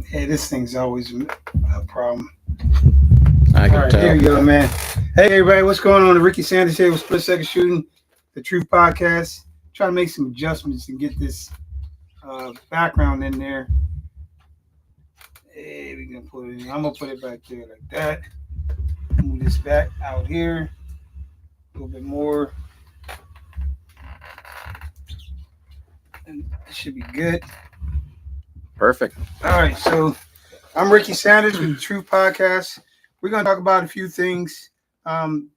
Hey, this thing's always a problem. I All can right, there tell. you go, man. Hey, everybody, what's going on? Ricky Sanders here with Split Second Shooting, the Truth Podcast. Trying to make some adjustments and get this background in there. Hey, we can put it in. I'm gonna put it back there like that. Move this back out here a little bit more, and it should be good. Perfect. All right, so I'm Ricky Sanders with the Truth Podcast. We're gonna talk about a few things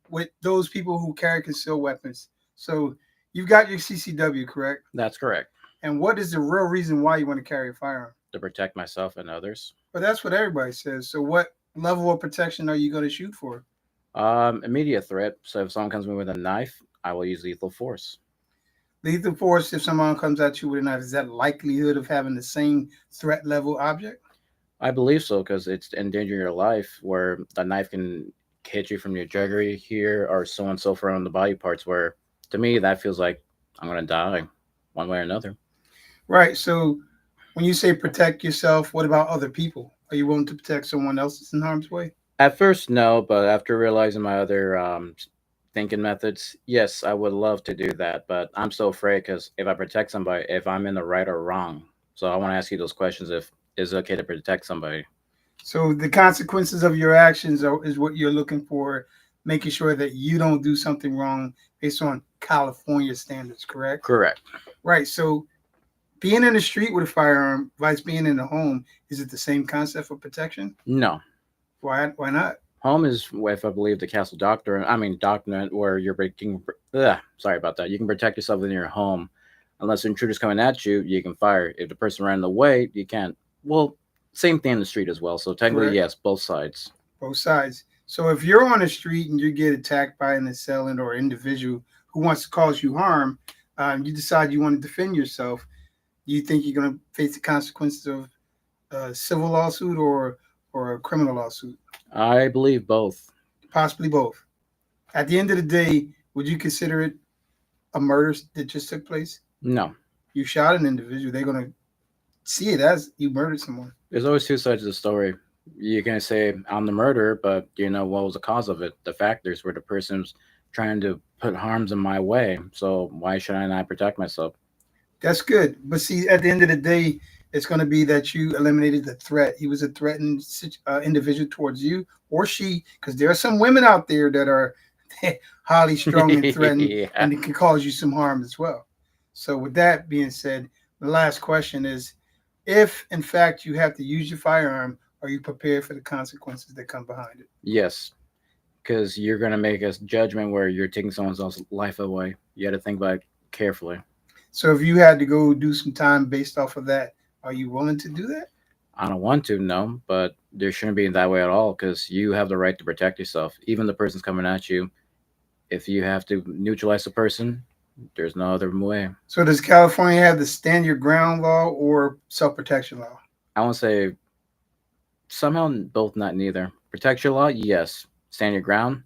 with those people who carry concealed weapons. So you've got your CCW, correct? That's correct. And what is the real reason why you want to carry a firearm? To protect myself and others. But that's what everybody says. So what level of protection are you going to shoot for? Immediate threat. So if someone comes to me with a knife, I will use lethal force. Lethal force, if someone comes at you with a knife, is that likelihood of having the same threat level object? I believe so because it's endangering your life, where the knife can hit you from your jugular here or so and so far on the body parts. Where to me that feels like I'm gonna die, one way or another. Right. So when you say protect yourself, what about other people? Are you willing to protect someone else that's in harm's way? At first, no, but after realizing my other thinking methods, yes, I would love to do that. But I'm so afraid because if I protect somebody, if I'm in the right or wrong, so I want to ask you those questions. If it's okay to protect somebody? So the consequences of your actions is what you're looking for, making sure that you don't do something wrong based on California standards, correct? Correct. Right. So being in the street with a firearm versus being in the home, is it the same concept for protection? No. Why? Why not? Home is, if I believe the castle doctrine, I mean doctrine, where you're breaking. Sorry about that. You can protect yourself in your home, unless an intruder's coming at you. You can fire. If the person ran away, you can't. Well, same thing in the street as well. So technically, Correct. yes, both sides. Both sides. So if you're on the street and you get attacked by an assailant or individual who wants to cause you harm, you decide you want to defend yourself. Do you think you're going to face the consequences of a civil lawsuit or a criminal lawsuit? I believe both. Possibly both. At the end of the day, would you consider it a murder that just took place? No, You shot an individual. They're going to see it as you murdered someone. there's always two sides of the story. You can say I'm the murderer, but do you know what was the cause of it? The factors where the person's trying to put harms in my way. So why should I not protect myself? That's good. But see, at the end of the day, it's going to be that you eliminated the threat. He was a threatened individual towards you or she, because there are some women out there that are highly strung and threatened, Yeah. and it can cause you some harm as well. So, with that being said, the last question is if, in fact, you have to use your firearm, are you prepared for the consequences that come behind it? Yes, because you're gonna make a judgment where you're taking someone else's life away. You got to think about it carefully. So, if you had to go do some time based off of that, are you willing to do that? I don't want to, no, but there shouldn't be that way at all because you have the right to protect yourself. Even the person's coming at you. If you have to neutralize the person, there's no other way. So, does California have the stand your ground law or self protection law? I want to say somehow both, not neither. Protect your law, yes. Stand your ground,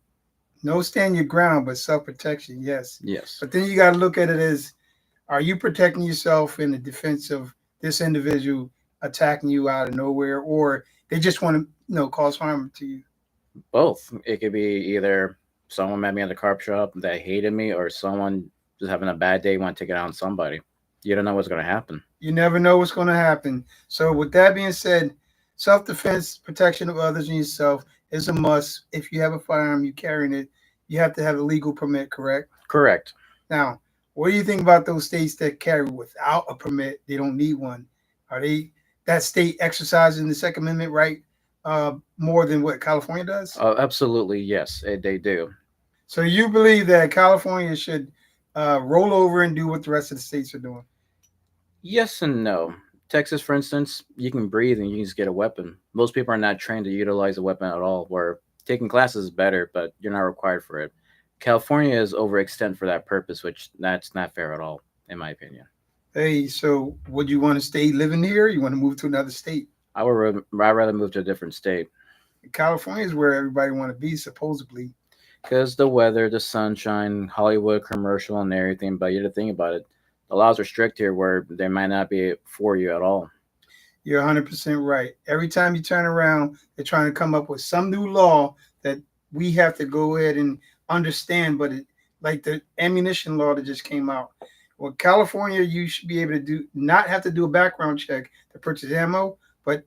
No stand your ground, but self protection, yes. yes. But then you got to look at it as are you protecting yourself in the defense of this individual attacking you out of nowhere, or they just want to, cause harm to you? Both. It could be either someone met me at the carp shop that hated me, or someone just having a bad day want to take it out on somebody. You don't know what's going to happen. You never know what's going to happen. So, with that being said, self defense, protection of others and yourself is a must. If you have a firearm, you carrying it, you have to have a legal permit, correct? Correct. Now, what do you think about those states that carry without a permit? They don't need one. Are they that state exercising the Second Amendment right more than what California does? Absolutely, yes, they do. So you believe that California should roll over and do what the rest of the states are doing? Yes and no. Texas, for instance, you can breathe and you can just get a weapon. Most people are not trained to utilize a weapon at all, where taking classes is better, but you're not required for it. California is overextend for that purpose, which that's not fair at all, in my opinion. Hey, so would you want to stay living here? Or you want to move to another state? I'd rather move to a different state. California is where everybody want to be, supposedly. Because the weather, the sunshine, Hollywood commercial, and everything. But you have to think about it. The laws are strict here where they might not be for you at all. You're 100% right. Every time you turn around, they're trying to come up with some new law that we have to go ahead and understand. But like the ammunition law that just came out. Well, California, you should be able to not have to do a background check to purchase ammo, but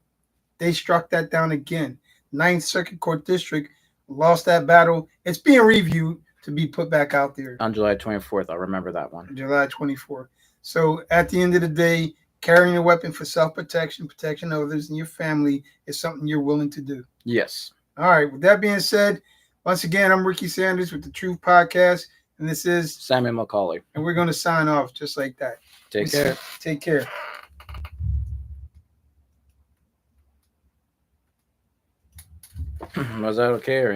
they struck that down again. Ninth Circuit Court District lost that battle. It's being reviewed to be put back out there On July 24th, I'll remember that one. July 24th. So at the end of the day, carrying a weapon for self-protection, protection of others and your family is something you're willing to do. Yes. All right. With that being said, once again, I'm Ricky Sanders with the Truth Podcast, and this is Samuel McCauley. And we're going to sign off just like that. Take care. Take care. Was that okay? Or